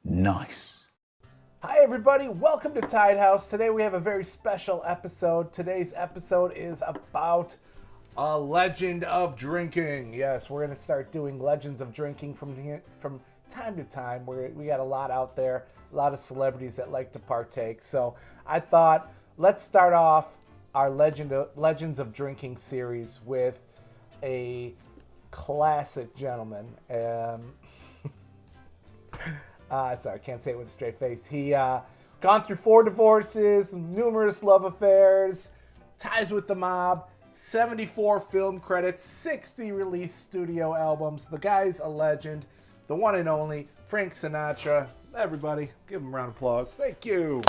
Nice. Hi everybody, welcome to Tide House. Today we have a very special episode. Today's episode is about a legend of drinking. Yes, we're going to start doing legends of drinking from time to time. We got a lot out there, a lot of celebrities that like to partake. So I thought, let's start off our Legends of Drinking series with a classic gentleman. Sorry, I can't say it with a straight face. He gone through 4 divorces, numerous love affairs, ties with the mob, 74 film credits, 60 released studio albums. The guy's a legend, the one and only Frank Sinatra. Everybody, give him a round of applause. Thank you.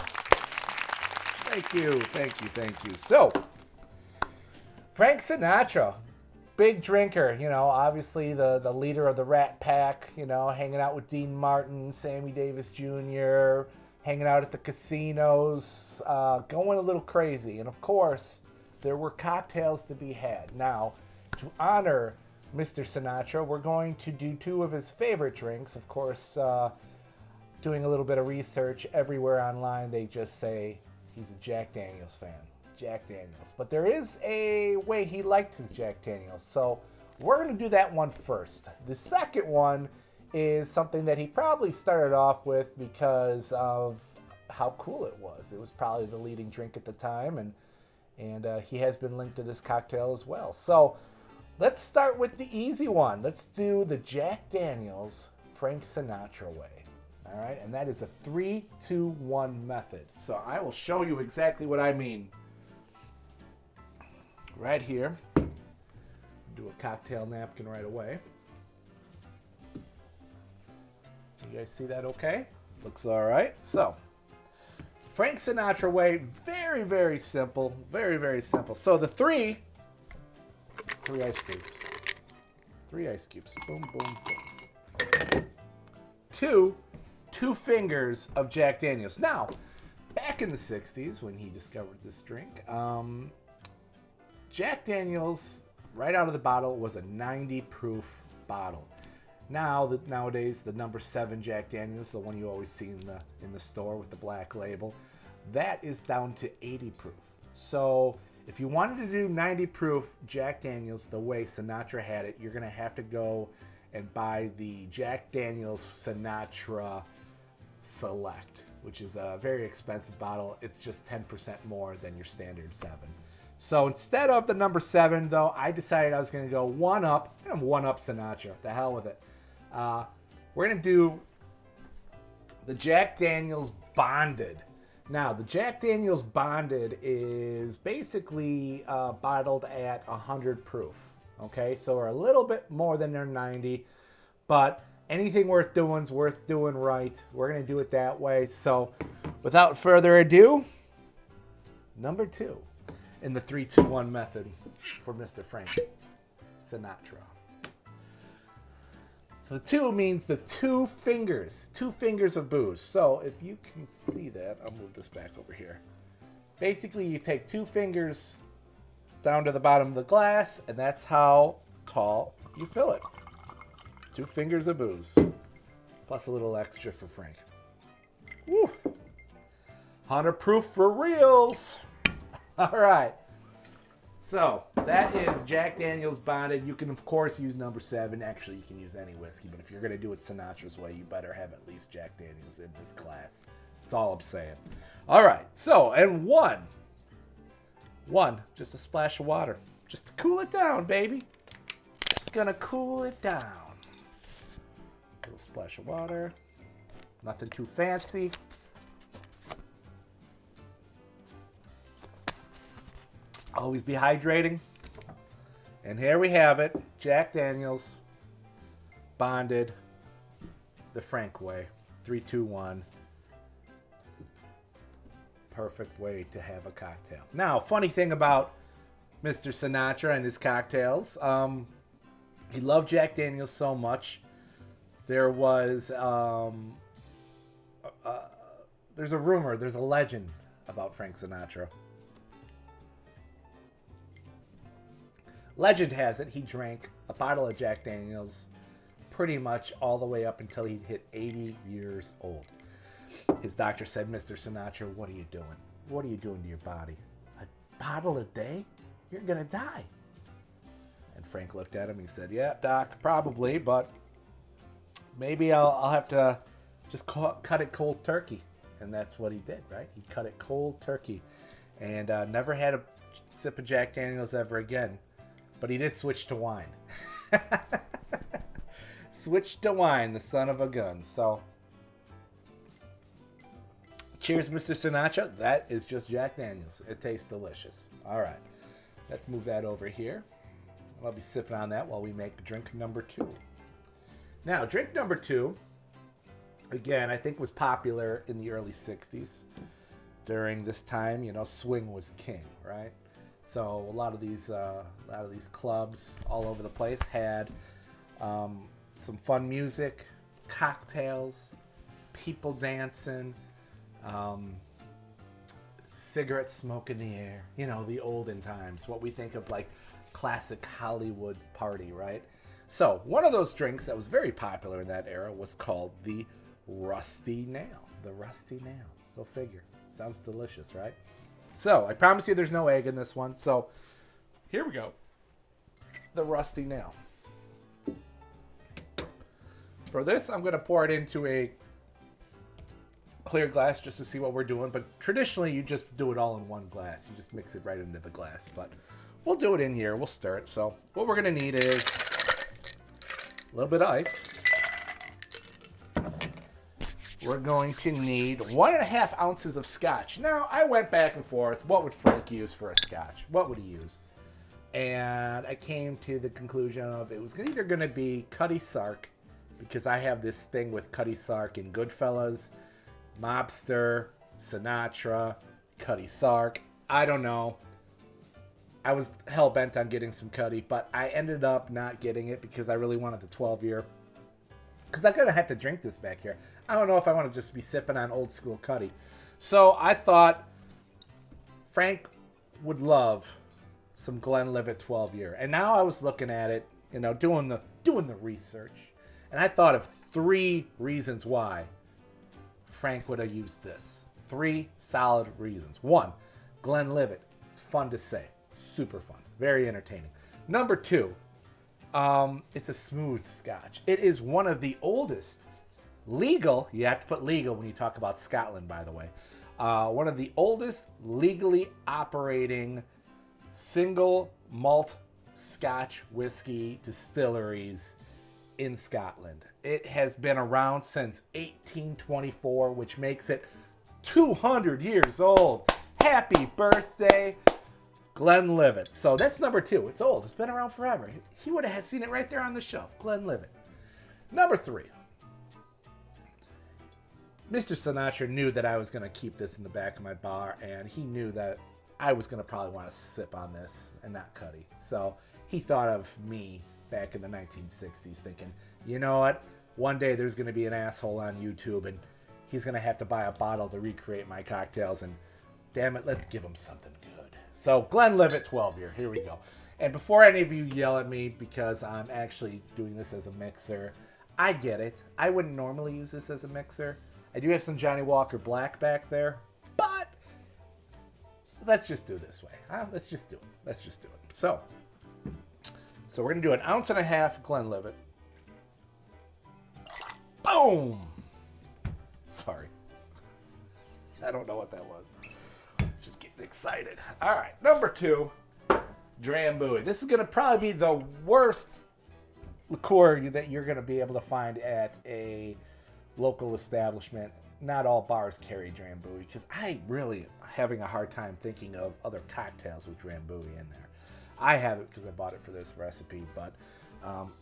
Thank you. So, Frank Sinatra, big drinker, obviously the leader of the Rat Pack, hanging out with Dean Martin, Sammy Davis Jr., hanging out at the casinos, going a little crazy. And of course, there were cocktails to be had. Now, to honor Mr. Sinatra, we're going to do 2 of his favorite drinks. Of course, doing a little bit of research everywhere online, they just say he's a Jack Daniels fan. Jack Daniels. But there is a way he liked his Jack Daniels. So we're going to do that one first. The second one is something that he probably started off with because of how cool it was. It was probably the leading drink at the time, and he has been linked to this cocktail as well. So let's start with the easy one. Let's do the Jack Daniels Frank Sinatra way. All right, and that is a 3-2-1 method. So I will show you exactly what I mean. Right here, do a cocktail napkin right away. You guys see that okay? Looks all right. So, Frank Sinatra way, very, very simple. Very, very simple. So the three ice cubes. 3 ice cubes. Boom, boom, boom. Two fingers of Jack Daniels. Now, back in the 60s when he discovered this drink, Jack Daniels, right out of the bottle, was a 90 proof bottle. Nowadays, the number 7 Jack Daniels, the one you always see in the store with the black label, that is down to 80 proof. So if you wanted to do 90 proof Jack Daniels the way Sinatra had it, you're going to have to go and buy the Jack Daniels Sinatra Select, which is a very expensive bottle. It's just 10% more than your standard 7. So instead of the number 7, though, I decided I was going to go one up. I'm going to one up Sinatra. The hell with it. We're going to do the Jack Daniels Bonded. Now, the Jack Daniels Bonded is basically bottled at 100 proof. Okay, so we're a little bit more than their 90, but anything worth doing is worth doing right. We're going to do it that way. So without further ado, number 2. In the 3-2-1 method for Mr. Frank Sinatra. So the 2 means the 2 fingers of booze. So if you can see that, I'll move this back over here. Basically, you take 2 fingers down to the bottom of the glass, and that's how tall you fill it. 2 fingers of booze, plus a little extra for Frank. Woo! 100 proof for reals. All right, so that is Jack Daniels Bonded. You can, of course, use number 7. Actually, you can use any whiskey, but if you're going to do it Sinatra's way, you better have at least Jack Daniels in this class. That's all I'm saying. All right, so, and one, just a splash of water. Just to cool it down, baby. It's going to cool it down. A little splash of water. Nothing too fancy. Always be hydrating. And here we have it. Jack Daniels Bonded the Frank way. 3-2-1. Perfect way to have a cocktail. Now, funny thing about Mr. Sinatra and his cocktails. He loved Jack Daniels so much. There was there's a rumor, there's a legend about Frank Sinatra. Legend has it he drank a bottle of Jack Daniels, pretty much all the way up until he hit 80 years old. His doctor said, Mr. Sinatra, what are you doing? What are you doing to your body? A bottle a day? You're going to die. And Frank looked at him. He said, yeah, doc, probably, but maybe I'll have to just cut it cold turkey. And that's what he did, right? He cut it cold turkey and never had a sip of Jack Daniels ever again. But he did switch to wine. Switch to wine, the son of a gun. So, cheers, Mr. Sinatra. That is just Jack Daniels. It tastes delicious. All right. Let's move that over here. I'll be sipping on that while we make drink number 2. Now, drink number 2, again, I think was popular in the early 60s. During this time, you know, swing was king, right? So a lot of these clubs all over the place had some fun music, cocktails, people dancing, cigarette smoke in the air. You know, the olden times, what we think of like classic Hollywood party, right? So one of those drinks that was very popular in that era was called the Rusty Nail. The Rusty Nail. Go figure. Sounds delicious, right? So I promise you there's no egg in this one. So here we go. The Rusty Nail. For this, I'm going to pour it into a clear glass just to see what we're doing. But traditionally, you just do it all in one glass. You just mix it right into the glass. But we'll do it in here. We'll stir it. So what we're going to need is a little bit of ice. We're going to need 1.5 ounces of scotch. Now, I went back and forth. What would Frank use for a scotch? What would he use? And I came to the conclusion of it was either going to be Cutty Sark, because I have this thing with Cutty Sark in Goodfellas, Mobster, Sinatra, Cutty Sark. I don't know. I was hell-bent on getting some Cutty, but I ended up not getting it because I really wanted the 12-year. Because I'm going to have to drink this back here. I don't know if I want to just be sipping on old school Cutty. So I thought Frank would love some Glenlivet 12-year. And now I was looking at it, you know, doing the research. And I thought of 3 reasons why Frank would have used this. 3 solid reasons. 1, Glenlivet. It's fun to say. Super fun. Very entertaining. Number 2, it's a smooth scotch. It is one of the oldest legal, you have to put legal when you talk about Scotland, by the way. One of the oldest legally operating single malt Scotch whiskey distilleries in Scotland. It has been around since 1824, which makes it 200 years old. Happy birthday, Glenlivet. So that's number 2. It's old. It's been around forever. He would have seen it right there on the shelf. Glenlivet. Number 3. Mr. Sinatra knew that I was going to keep this in the back of my bar, and he knew that I was going to probably want to sip on this and not Cutty. So he thought of me back in the 1960s thinking, you know what? One day there's going to be an asshole on YouTube, and he's going to have to buy a bottle to recreate my cocktails, and damn it, let's give him something good. So Glenlivet 12-year, here we go. And before any of you yell at me because I'm actually doing this as a mixer, I get it. I wouldn't normally use this as a mixer. I do have some Johnny Walker Black back there, but let's just do it this way. Huh? Let's just do it. So we're going to do 1.5 ounces Glenlivet. Boom! Sorry. I don't know what that was. Just getting excited. All right, number 2, Drambuie. This is going to probably be the worst liqueur that you're going to be able to find at a local establishment. Not all bars carry Drambuie because I really having a hard time thinking of other cocktails with Drambuie in there. I have it because I bought it for this recipe, but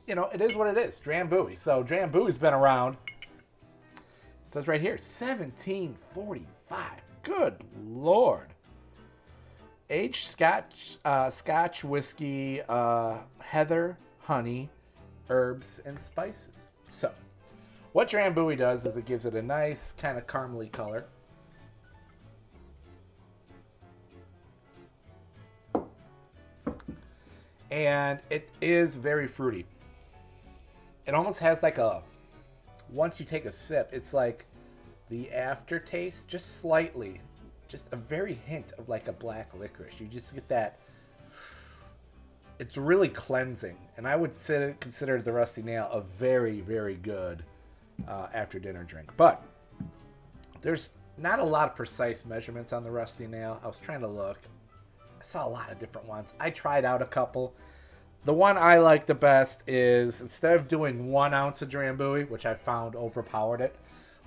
you know, it is what it is. Drambuie. So Drambuie's been around. It says right here, 1745. Good Lord. Aged Scotch whiskey, heather, honey, herbs, and spices. So what Drambuie does is it gives it a nice kind of caramely color. And it is very fruity. it almost has like a, once you take a sip, it's like the aftertaste, just slightly, just a very hint of like a black licorice. You just get that. It's really cleansing, and I would consider the Rusty Nail a very, very good after dinner drink. But there's not a lot of precise measurements on the Rusty Nail. I was trying to look. I saw a lot of different ones. I tried out a couple. The one I like the best is, instead of doing 1 ounce of Drambuie, which I found overpowered it,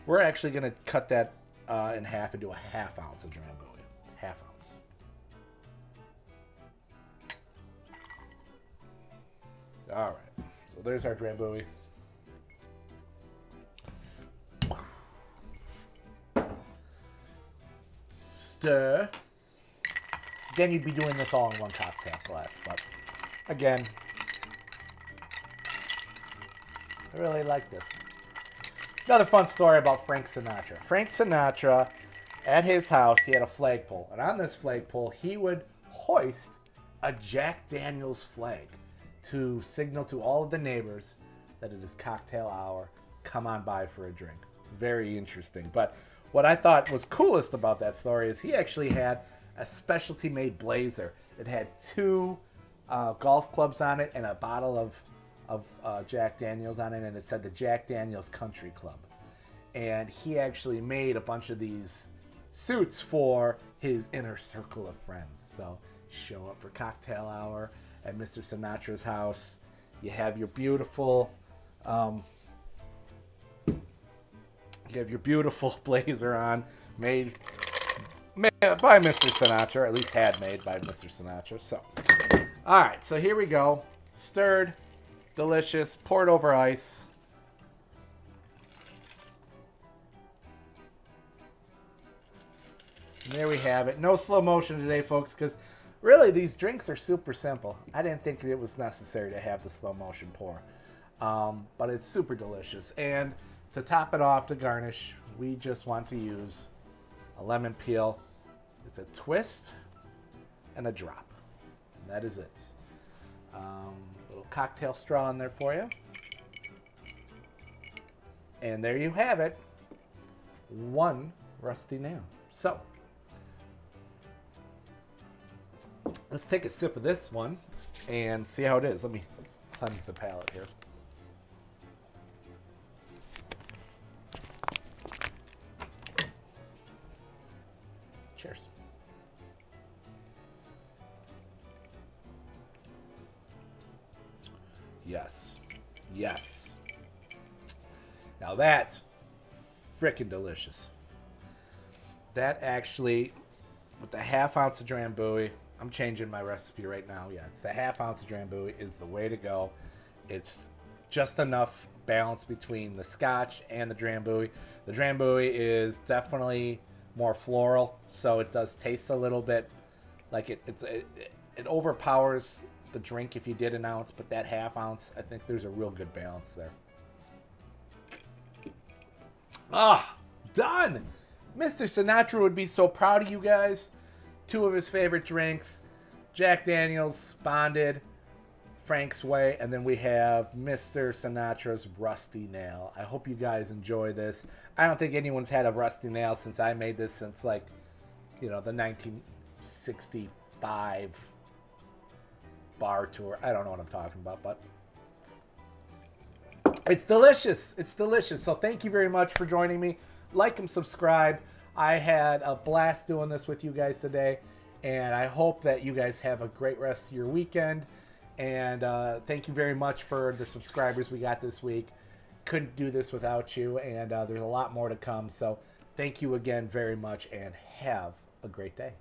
we're actually going to cut that in half and do a ½ ounce of Drambuie. ½ ounce. All right. So there's our Drambuie. Stir. Again, you'd be doing this all in one cocktail glass, but again, I really like this. Another fun story about Frank Sinatra. Frank Sinatra, at his house, he had a flagpole, and on this flagpole, he would hoist a Jack Daniels flag to signal to all of the neighbors that it is cocktail hour. Come on by for a drink. Very interesting. But what I thought was coolest about that story is he actually had a specialty made blazer. It had 2 golf clubs on it and a bottle of Jack Daniels on it, and it said the Jack Daniels Country Club. And he actually made a bunch of these suits for his inner circle of friends. So show up for cocktail hour at Mr. Sinatra's house. You have your beautiful blazer on, made by Mr. Sinatra, or at least had made by Mr. Sinatra. So, all right, so here we go. Stirred, delicious, poured over ice. And there we have it. No slow motion today, folks, because really these drinks are super simple. I didn't think it was necessary to have the slow motion pour, but it's super delicious. And to top it off, to garnish, we just want to use a lemon peel. It's a twist and a drop. And that is it. Little cocktail straw in there for you. And there you have it. 1 Rusty Nail. So, let's take a sip of this one and see how it is. Let me cleanse the palate here. Cheers. Yes. Yes. Now that's freaking delicious. That actually, with the ½ ounce of Drambuie, I'm changing my recipe right now. Yeah, it's the ½ ounce of Drambuie is the way to go. It's just enough balance between the Scotch and the Drambuie. The Drambuie is definitely more floral, so it does taste a little bit like it overpowers the drink if you did 1 ounce, but that ½ ounce, I think there's a real good balance there. Ah, done! Mr. Sinatra would be so proud of you guys. 2 of his favorite drinks, Jack Daniels, Bonded, Frank's Way, and then we have Mr. Sinatra's Rusty Nail. I hope you guys enjoy this. I don't think anyone's had a Rusty Nail since I made this, since the 1965 bar tour. I don't know what I'm talking about, but it's delicious. It's delicious. So thank you very much for joining me. Like and subscribe. I had a blast doing this with you guys today, and I hope that you guys have a great rest of your weekend. And thank you very much for the subscribers we got this week. Couldn't do this without you, and there's a lot more to come. So thank you again very much, and have a great day.